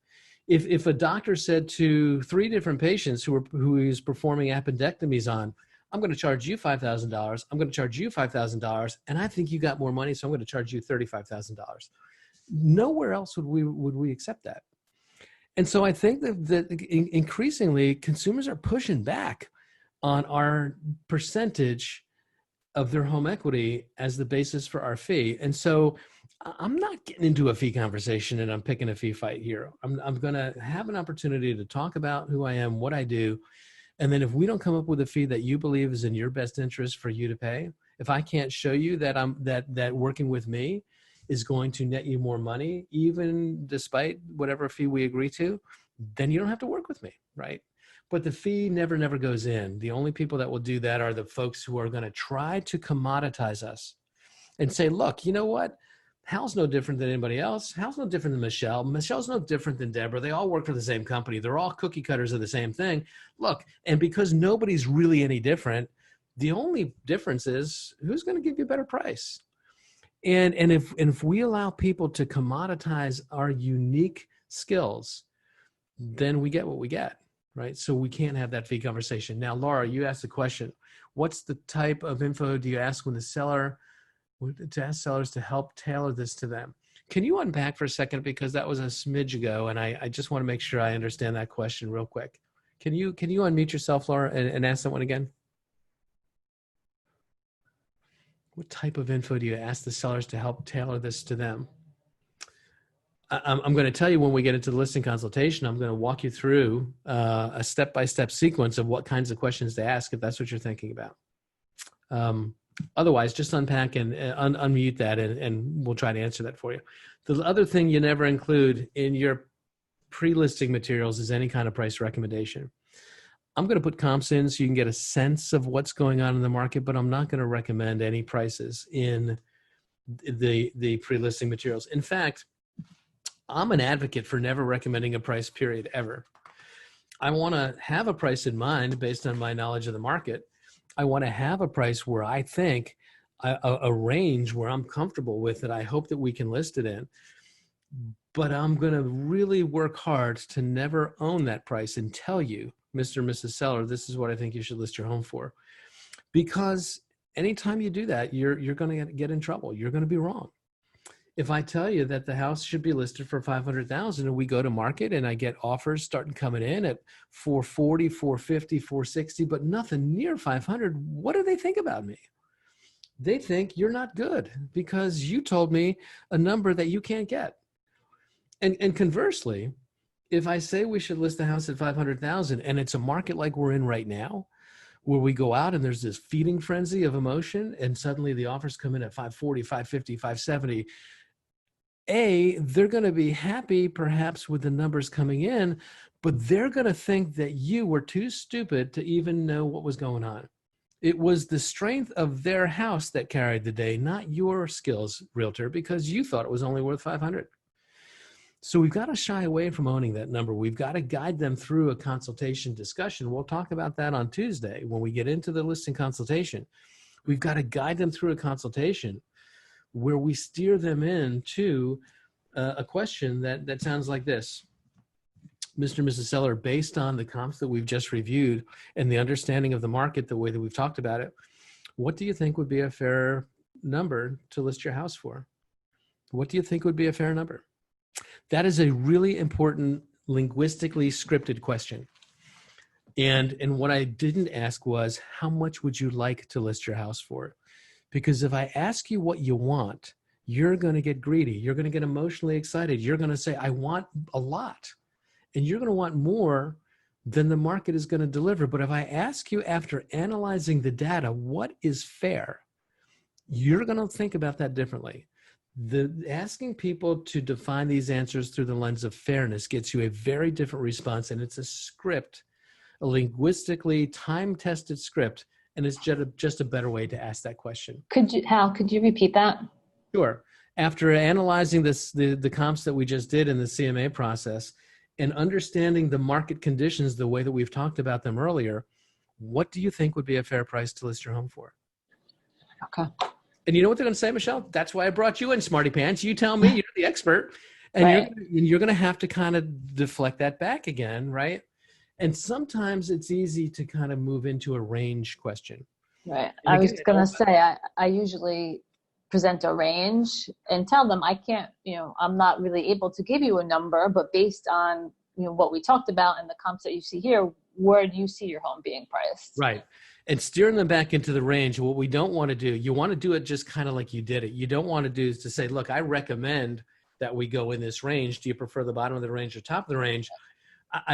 if a doctor said to 3 different patients who he's performing appendectomies on, I'm going to charge you $5,000. I'm going to charge you $5,000, and I think you got more money, so I'm going to charge you $35,000. Nowhere else would we accept that. And so I think that increasingly consumers are pushing back on our percentage of their home equity as the basis for our fee. And so I'm not getting into a fee conversation and I'm picking a fee fight here. I'm going to have an opportunity to talk about who I am, what I do. And then if we don't come up with a fee that you believe is in your best interest for you to pay, if I can't show you that that working with me is going to net you more money, even despite whatever fee we agree to, then you don't have to work with me, right? But the fee never goes in. The only people that will do that are the folks who are going to try to commoditize us and say, look, you know what? Hal's no different than anybody else. Hal's no different than Michelle. Michelle's no different than Deborah. They all work for the same company. They're all cookie cutters of the same thing. Look, and because nobody's really any different, the only difference is who's going to give you a better price. And if we allow people to commoditize our unique skills, then we get what we get, right? So we can't have that fee conversation. Now, Laura, you asked the question, what's the type of info do you ask when the seller, to ask sellers to help tailor this to them? Can you unpack for a second? Because that was a smidge ago, and I just want to make sure I understand that question real quick. Can you unmute yourself, Laura, and ask that one again? What type of info do you ask the sellers to help tailor this to them? I'm going to tell you when we get into the listing consultation, I'm going to walk you through a step-by-step sequence of what kinds of questions to ask if that's what you're thinking about. Otherwise, just unpack and unmute that and we'll try to answer that for you. The other thing you never include in your pre-listing materials is any kind of price recommendation. I'm going to put comps in so you can get a sense of what's going on in the market, but I'm not going to recommend any prices in the pre-listing materials. In fact, I'm an advocate for never recommending a price period ever. I want to have a price in mind based on my knowledge of the market. I want to have a price where I think a range where I'm comfortable with it. I hope that we can list it in, but I'm going to really work hard to never own that price and tell you, Mr. and Mrs. Seller, this is what I think you should list your home for. Because anytime you do that, you're going to get in trouble. You're going to be wrong. If I tell you that the house should be listed for $500,000 and we go to market and I get offers starting coming in at $440,000, $450,000, $460,000, but nothing near $500,000, what do they think about me? They think you're not good because you told me a number that you can't get. And conversely, if I say we should list the house at 500,000 and it's a market like we're in right now, where we go out and there's this feeding frenzy of emotion and suddenly the offers come in at 540, 550, 570, they're going to be happy perhaps with the numbers coming in, but they're going to think that you were too stupid to even know what was going on. It was the strength of their house that carried the day, not your skills, realtor, because you thought it was only worth 500. So we've got to shy away from owning that number. We've got to guide them through a consultation discussion. We'll talk about that on Tuesday when we get into the listing consultation. We've got to guide them through a consultation where we steer them into a question that sounds like this. Mr. and Mrs. Seller, based on the comps that we've just reviewed and the understanding of the market, the way that we've talked about it, what do you think would be a fair number to list your house for? What do you think would be a fair number? That is a really important linguistically scripted question. And what I didn't ask was, how much would you like to list your house for? Because if I ask you what you want, you're going to get greedy. You're going to get emotionally excited. You're going to say, I want a lot. And you're going to want more than the market is going to deliver. But if I ask you after analyzing the data, what is fair? You're going to think about that differently. Asking people to define these answers through the lens of fairness gets you a very different response. And it's a script, a linguistically time-tested script. And it's just a better way to ask that question. Hal, could you repeat that? Sure. After analyzing the comps that we just did in the CMA process and understanding the market conditions the way that we've talked about them earlier, what do you think would be a fair price to list your home for? Okay. And you know what they're going to say, Michelle? That's why I brought you in, Smarty Pants. You tell me, you're the expert. And Right. you're going to have to kind of deflect that back again, right? And sometimes it's easy to kind of move into a range question. Right. And I was again, going to say, I usually present a range and tell them I can't, I'm not really able to give you a number, but based on, what we talked about and the comps that you see here, where do you see your home being priced? Right. And steering them back into the range, what we don't want to do, you want to do it just kind of like you did it. You don't want to do is to say, look, I recommend that we go in this range. Do you prefer the bottom of the range or top of the range?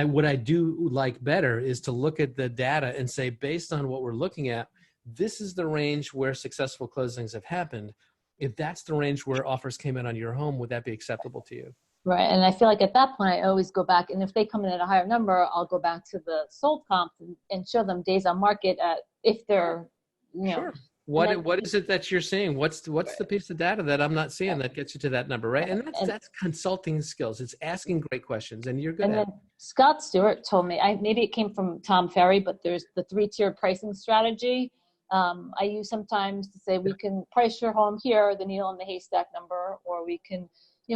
What I do like better is to look at the data and say, based on what we're looking at, this is the range where successful closings have happened. If that's the range where offers came in on your home, would that be acceptable to you? Right. And I feel like at that point, I always go back. And if they come in at a higher number, I'll go back to the sold comps and show them days on market if they're, Sure. What is it that you're seeing? What's the piece of data that I'm not seeing that gets you to that number, right? And that's consulting skills. It's asking great questions, and you're good at it. Scott Stewart told me, maybe it came from Tom Ferry, but there's the 3-tiered pricing strategy. I use sometimes to say we can price your home here, the needle in the haystack number, or we can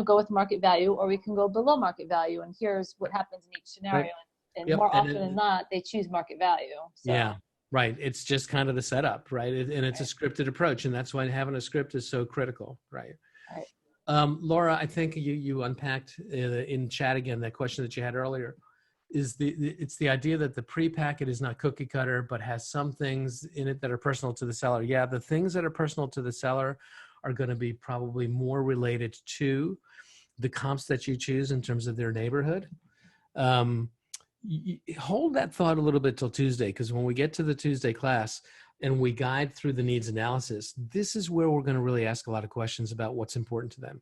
go with market value, or we can go below market value. And here's what happens in each scenario. Right. And more often than not, they choose market value. So. Yeah. Right. It's just kind of the setup, right? And it's a scripted approach. And that's why having a script is so critical, right? Right. Laura, I think you unpacked in chat again that question that you had earlier. It's the idea that the pre-packet is not cookie cutter, but has some things in it that are personal to the seller. Yeah, the things that are personal to the seller are going to be probably more related to the comps that you choose in terms of their neighborhood. Hold that thought a little bit till Tuesday, because when we get to the Tuesday class and we guide through the needs analysis, this is where we're going to really ask a lot of questions about what's important to them.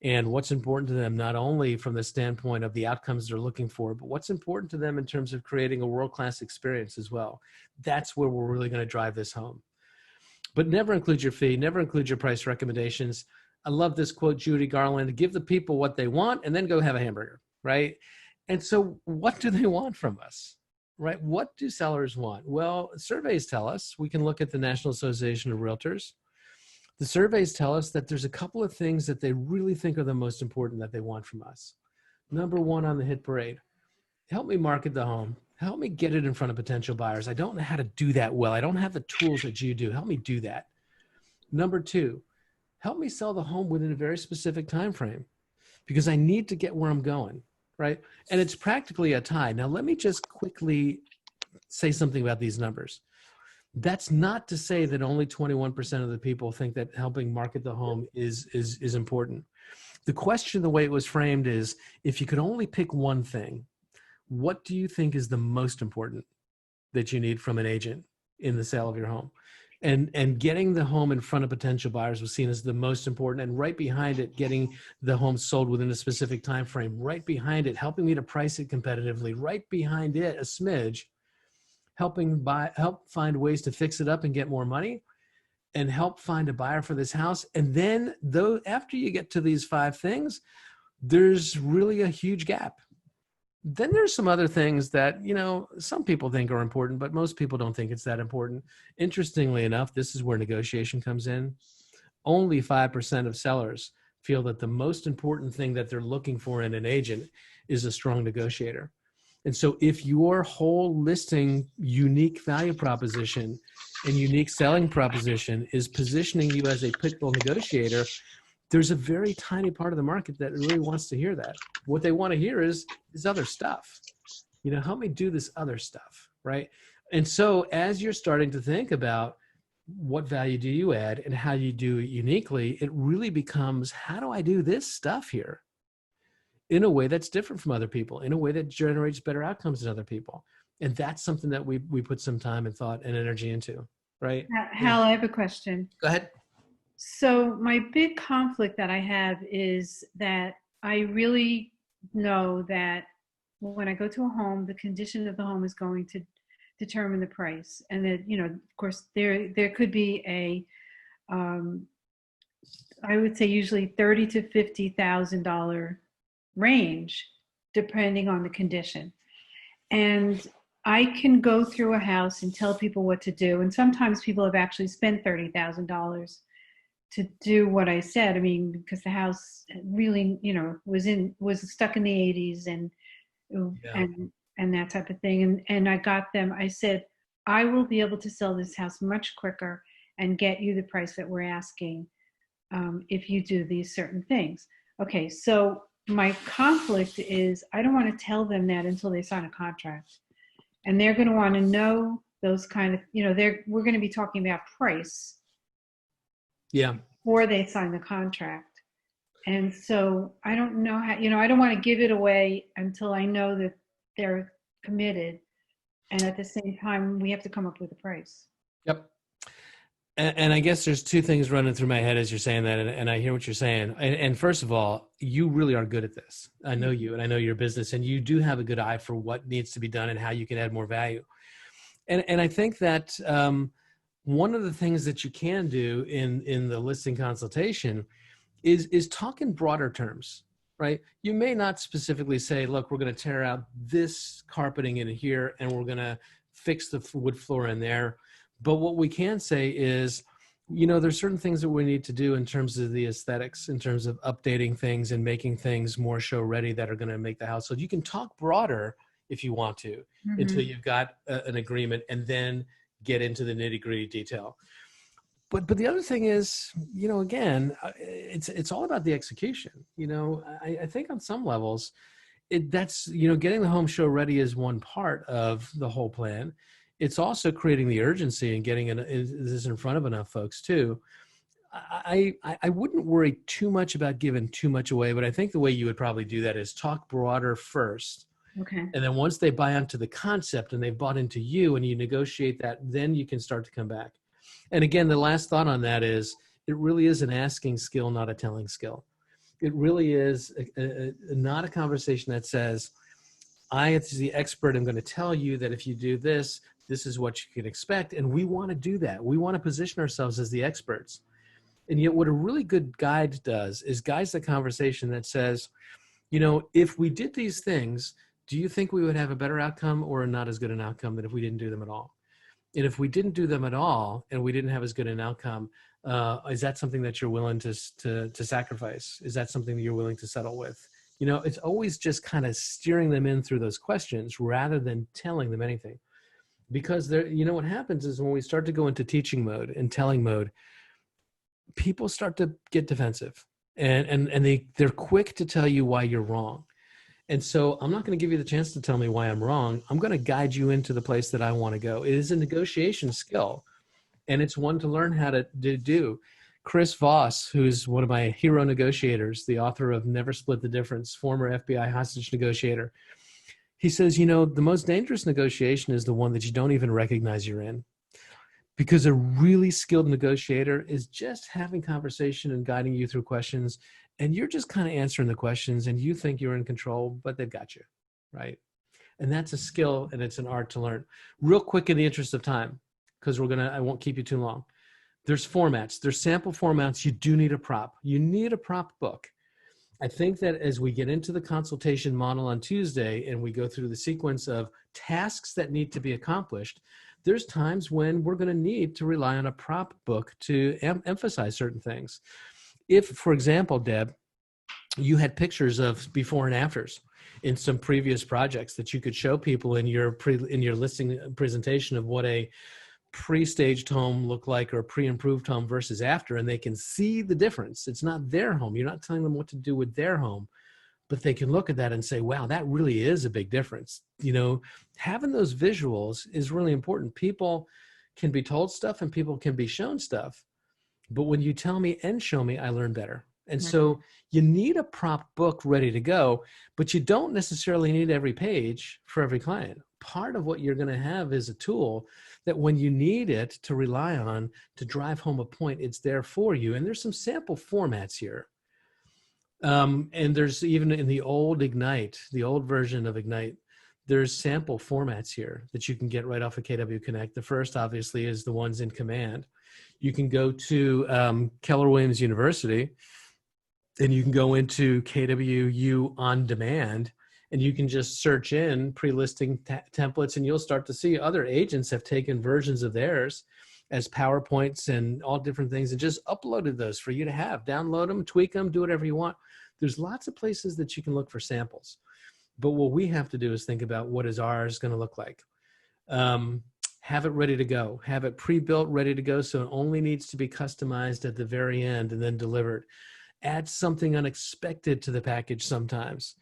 And what's important to them, not only from the standpoint of the outcomes they're looking for, but what's important to them in terms of creating a world-class experience as well. That's where we're really going to drive this home. But never include your fee, never include your price recommendations. I love this quote, Judy Garland, give the people what they want and then go have a hamburger, right? And so what do they want from us, right? What do sellers want? Well, surveys tell us. We can look at the National Association of Realtors. The surveys tell us that there's a couple of things that they really think are the most important that they want from us. Number one on the hit parade, help me market the home. Help me get it in front of potential buyers. I don't know how to do that well. I don't have the tools that you do. Help me do that. Number two, help me sell the home within a very specific time frame because I need to get where I'm going, right? And it's practically a tie. Now, let me just quickly say something about these numbers. That's not to say that only 21% of the people think that helping market the home is important. The question, the way it was framed is, if you could only pick one thing, what do you think is the most important that you need from an agent in the sale of your home? And getting the home in front of potential buyers was seen as the most important, and right behind it, getting the home sold within a specific time frame. Right behind it, helping me to price it competitively. Right behind it, a smidge, help find ways to fix it up and get more money, and help find a buyer for this house. And then, though, after you get to these 5 things, there's really a huge gap. Then there's some other things that, some people think are important, but most people don't think it's that important. Interestingly enough, this is where negotiation comes in. Only 5% of sellers feel that the most important thing that they're looking for in an agent is a strong negotiator. And so if your whole listing unique value proposition and unique selling proposition is positioning you as a pitbull negotiator, there's a very tiny part of the market that really wants to hear that. What they want to hear is other stuff. Help me do this other stuff, right? And so as you're starting to think about what value do you add and how you do it uniquely, it really becomes, how do I do this stuff here in a way that's different from other people, in a way that generates better outcomes than other people? And that's something that we put some time and thought and energy into, right? Hal, I have a question. Go ahead. So my big conflict that I have is that I really know that when I go to a home, the condition of the home is going to determine the price. And that, of course, there could be I would say usually $30,000 to $50,000 range, depending on the condition. And I can go through a house and tell people what to do. And sometimes people have actually spent $30,000 to do what I said. I mean, because the house really, was stuck in the 80s and that type of thing. And I said, I will be able to sell this house much quicker and get you the price that we're asking if you do these certain things. Okay, so my conflict is I don't want to tell them that until they sign a contract. And they're going to want to know those kind of, we're going to be talking about price. Yeah. Before they sign the contract. And so I don't know how, I don't want to give it away until I know that they're committed. And at the same time, we have to come up with a price. Yep. And I guess there's 2 things running through my head as you're saying that. And I hear what you're saying. And first of all, you really are good at this. I know you, and I know your business, and you do have a good eye for what needs to be done and how you can add more value. And I think that, one of the things that you can do in the listing consultation is talk in broader terms, right? You may not specifically say, look, we're going to tear out this carpeting in here and we're going to fix the wood floor in there. But what we can say is, there's certain things that we need to do in terms of the aesthetics, in terms of updating things and making things more show ready that are going to make the house. So you can talk broader if you want to, until you've got an agreement, and then get into the nitty-gritty detail. But the other thing is, again, it's all about the execution. I think on some levels, that's getting the home show ready is one part of the whole plan. It's also creating the urgency and getting this in front of enough folks too. I wouldn't worry too much about giving too much away, but I think the way you would probably do that is talk broader first. Okay. And then once they buy onto the concept and they've bought into you and you negotiate that, then you can start to come back. And again, the last thought on that is, it really is an asking skill, not a telling skill. It really is not a conversation that says, I, as the expert, am going to tell you that if you do this, this is what you can expect. And we want to do that. We want to position ourselves as the experts. And yet what a really good guide does is guides the conversation that says, if we did these things, do you think we would have a better outcome or not as good an outcome than if we didn't do them at all? And if we didn't do them at all and we didn't have as good an outcome, is that something that you're willing to sacrifice? Is that something that you're willing to settle with? It's always just kind of steering them in through those questions rather than telling them anything. Because what happens is when we start to go into teaching mode and telling mode, people start to get defensive and they're quick to tell you why you're wrong. And so I'm not going to give you the chance to tell me why I'm wrong. I'm going to guide you into the place that I want to go. It is a negotiation skill, and it's one to learn how to do. Chris Voss, who's one of my hero negotiators, the author of Never Split the Difference, former FBI hostage negotiator. He says, the most dangerous negotiation is the one that you don't even recognize you're in. Because a really skilled negotiator is just having conversation and guiding you through questions, and you're just kind of answering the questions, and you think you're in control, but they've got you, right? And that's a skill, and it's an art to learn. Real quick, in the interest of time, because I won't keep you too long. There's formats. There's sample formats. You do need a prop. You need a prop book. I think that as we get into the consultation model on Tuesday and we go through the sequence of tasks that need to be accomplished, there's times when we're going to need to rely on a prop book to emphasize certain things. If, for example, Deb, you had pictures of before and afters in some previous projects that you could show people in your listing presentation of what a pre-staged home look like or a pre-improved home versus after, and they can see the difference. It's not their home. You're not telling them what to do with their home, but they can look at that and say, wow, that really is a big difference. Having those visuals is really important. People can be told stuff and people can be shown stuff, but when you tell me and show me, I learn better. And so you need a prop book ready to go, but you don't necessarily need every page for every client. Part of what you're going to have is a tool that when you need it to rely on to drive home a point, it's there for you. And there's some sample formats here. And there's even in the old Ignite, the old version of Ignite, there's sample formats here that you can get right off of KW Connect. The first, obviously, is the ones in command. You can go to Keller Williams University, and you can go into KWU on demand, and you can just search in pre-listing templates, and you'll start to see other agents have taken versions of theirs as PowerPoints and all different things and just uploaded those for you to have. Download them, tweak them, do whatever you want. There's lots of places that you can look for samples. But what we have to do is think about what is ours going to look like. Have it ready to go. Have it pre-built, ready to go, so it only needs to be customized at the very end and then delivered. Add something unexpected to the package sometimes.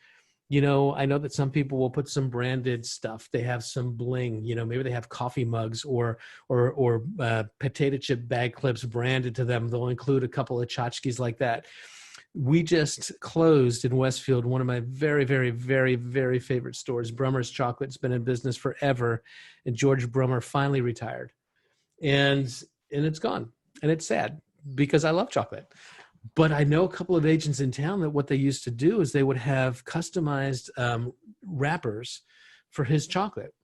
I know that some people will put some branded stuff. They have some bling, maybe they have coffee mugs or potato chip bag clips branded to them. They'll include a couple of tchotchkes like that. We just closed in Westfield one of my very, very, very, very favorite stores. Brummer's Chocolate's been in business forever, and George Brummer finally retired. And it's gone, and it's sad because I love chocolate. But I know a couple of agents in town that what they used to do is they would have customized wrappers for his chocolate,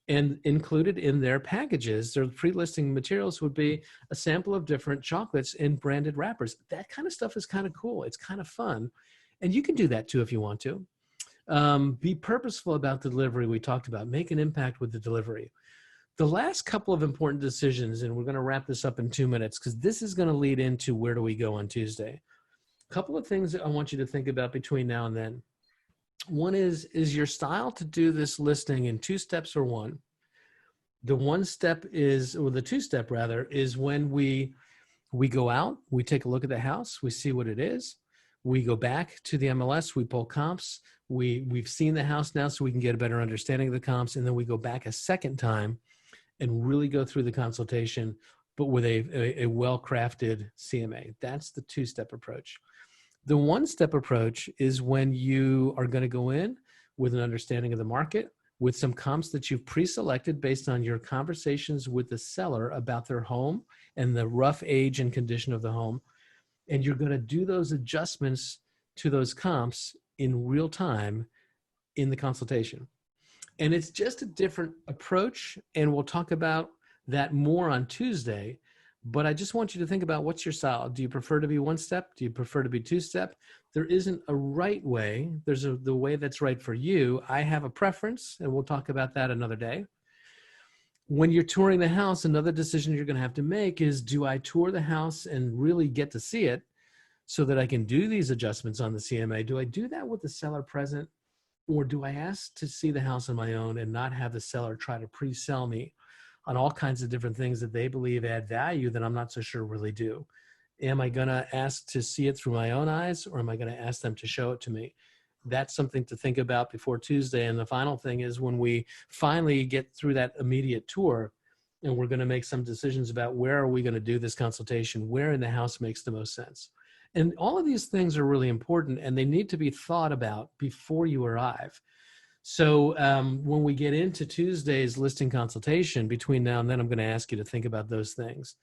and included in their packages, their pre-listing materials would be a sample of different chocolates in branded wrappers. That kind of stuff is kind of cool. It's kind of fun. And you can do that too if you want to. Be purposeful about the delivery we talked about. Make an impact with the delivery. The last couple of important decisions, and we're going to wrap this up in 2 minutes because this is going to lead into where do we go on Tuesday. A couple of things that I want you to think about between now and then. One is your style to do this listing in 2 steps or one? The 1 step is, or the 2 step rather, is when we go out, we take a look at the house, we see what it is. We go back to the MLS, we pull comps. We've seen the house now so we can get a better understanding of the comps. And then we go back a second time and really go through the consultation, but with a well-crafted CMA. That's the 2-step approach. The 1-step approach is when you are going to go in with an understanding of the market, with some comps that you've pre-selected based on your conversations with the seller about their home and the rough age and condition of the home. And you're going to do those adjustments to those comps in real time in the consultation. And it's just a different approach, and we'll talk about that more on Tuesday. But I just want you to think about, what's your style? Do you prefer to be 1-step? Do you prefer to be 2-step? There isn't a right way. There's the way that's right for you. I have a preference, and we'll talk about that another day. When you're touring the house, another decision you're going to have to make is, do I tour the house and really get to see it so that I can do these adjustments on the CMA? Do I do that with the seller present? Or do I ask to see the house on my own and not have the seller try to pre-sell me on all kinds of different things that they believe add value that I'm not so sure really do? Am I going to ask to see it through my own eyes, or am I going to ask them to show it to me? That's something to think about before Tuesday. And the final thing is, when we finally get through that immediate tour and we're going to make some decisions about where are we going to do this consultation, where in the house makes the most sense. And all of these things are really important, and they need to be thought about before you arrive. So when we get into Tuesday's listing consultation, between now and then, I'm going to ask you to think about those things.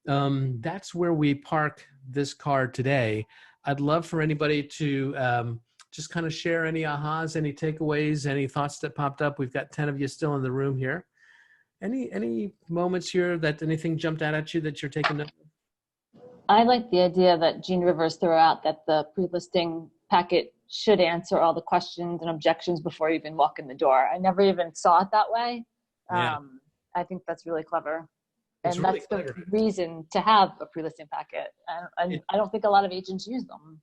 That's where we park this car today. I'd love for anybody to just kind of share any ahas, any takeaways, any thoughts that popped up. We've got 10 of you still in the room here. Any moments here that anything jumped out at you that you're taking note of? I like the idea that Gene Rivers threw out, that the pre-listing packet should answer all the questions and objections before you even walk in the door. I never even saw it that way. Yeah. I think that's really clever. It's And really that's clever. the reason to have a pre-listing packet. And I don't think a lot of agents use them.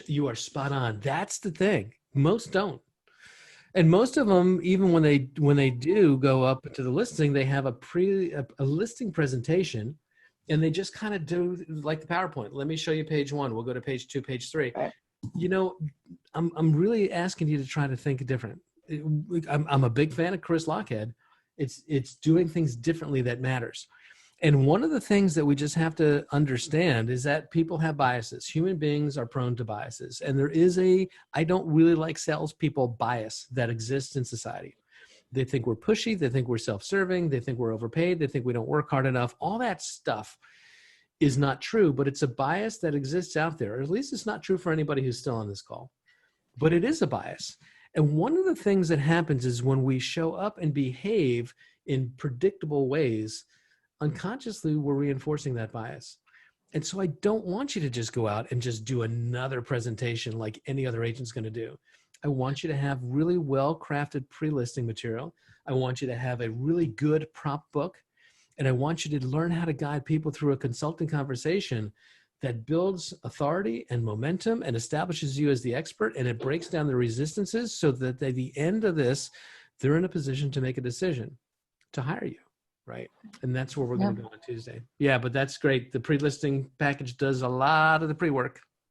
You are spot on. That's the thing. Most don't. And most of them, even when they do go up to the listing, they have a listing presentation, and they just kind of do like the PowerPoint. Let me show you page 1. We'll go to page 2, page 3. Right. I'm really asking you to try to think different. I'm a big fan of Chris Lockhead. It's doing things differently that matters. And one of the things that we just have to understand is that people have biases. Human beings are prone to biases. And there is I don't really like salespeople bias that exists in society. They think we're pushy. They think we're self-serving. They think we're overpaid. They think we don't work hard enough. All that stuff is not true, but it's a bias that exists out there. Or at least it's not true for anybody who's still on this call. But it is a bias. And one of the things that happens is when we show up and behave in predictable ways, unconsciously, we're reinforcing that bias. And so I don't want you to just go out and just do another presentation like any other agent's going to do. I want you to have really well-crafted pre-listing material. I want you to have a really good prop book. And I want you to learn how to guide people through a consulting conversation that builds authority and momentum and establishes you as the expert, and it breaks down the resistances so that at the end of this, they're in a position to make a decision to hire you. Right. And that's where we're going to go on Tuesday. Yeah, but that's great. The pre-listing package does a lot of the pre-work.